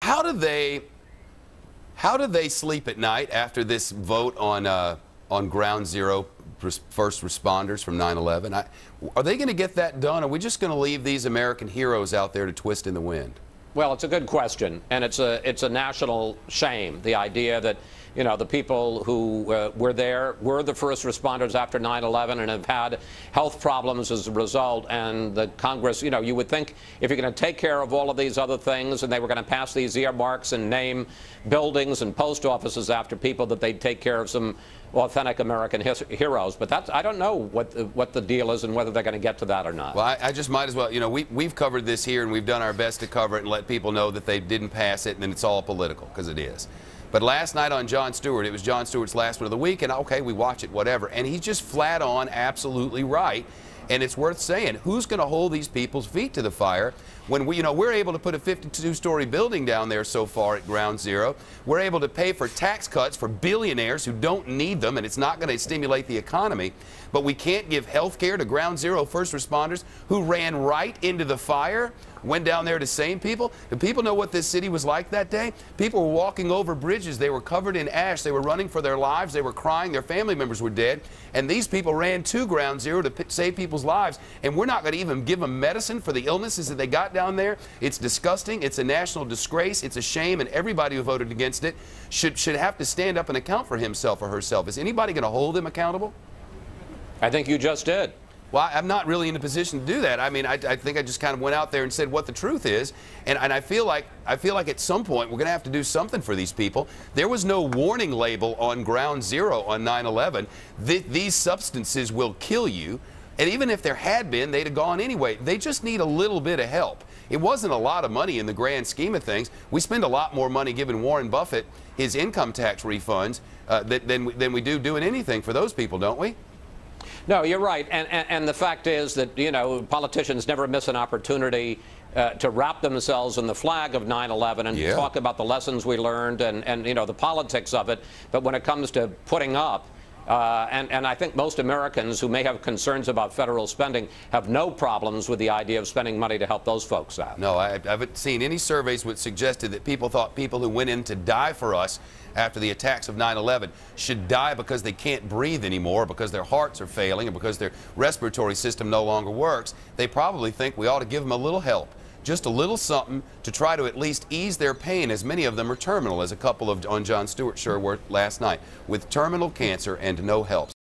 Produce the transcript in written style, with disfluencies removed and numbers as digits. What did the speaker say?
How do they sleep at night after this vote on ground zero first responders from 9/11? Are they going to get that done? Or are we just going to leave these American heroes out there to twist in the wind? Well, it's a good question, and it's a national shame. The idea that, you know, the people who were there were the first responders after 9/11 and have had health problems as a result. And the Congress, you know, you would think if you're going to take care of all of these other things and they were going to pass these earmarks and name buildings and post offices after people, that they'd take care of some authentic American heroes. But I don't know what the deal is and whether they're going to get to that or not. Well, I just might as well, you know, we've covered this here and we've done our best to cover it and let people know that they didn't pass it and then it's all political, because it is. But last night on Jon Stewart, it was Jon Stewart's last one of the week, and okay, we watch it, whatever. And he's just flat on absolutely right. And it's worth saying, who's going to hold these people's feet to the fire when we're able to put a 52-story building down there so far at ground zero? We're able to pay for tax cuts for billionaires who don't need them, and it's not going to stimulate the economy. But we can't give health care to ground zero first responders who ran right into the fire, went down there to save people. Do people know what this city was like that day? People were walking over bridges. They were covered in ash. They were running for their lives. They were crying. Their family members were dead. And these people ran to ground zero to save people's lives. And we're not going to even give them medicine for the illnesses that they got down there. It's disgusting. It's a national disgrace. It's a shame. And everybody who voted against it should have to stand up and account for himself or herself. Is anybody going to hold them accountable? I think you just did. Well, I'm not really in a position to do that. I mean, I think I just kind of went out there and said what the truth is, and I feel like at some point we're going to have to do something for these people. There was no warning label on ground zero on 9/11. These substances will kill you, and even if there had been, they'd have gone anyway. They just need a little bit of help. It wasn't a lot of money in the grand scheme of things. We spend a lot more money giving Warren Buffett his income tax refunds than we do doing anything for those people, don't we? No, you're right. And the fact is that, you know, politicians never miss an opportunity to wrap themselves in the flag of 9/11 and to talk about the lessons we learned and you know, the politics of it. But when it comes to putting up, and I think most Americans who may have concerns about federal spending have no problems with the idea of spending money to help those folks out. No, I haven't seen any surveys which suggested that people thought people who went in to die for us after the attacks of 9/11 should die because they can't breathe anymore, because their hearts are failing, or because their respiratory system no longer works. They probably think we ought to give them a little help, just a little something to try to at least ease their pain, as many of them are terminal, as a couple on Jon Stewart sure were last night, with terminal cancer and no help.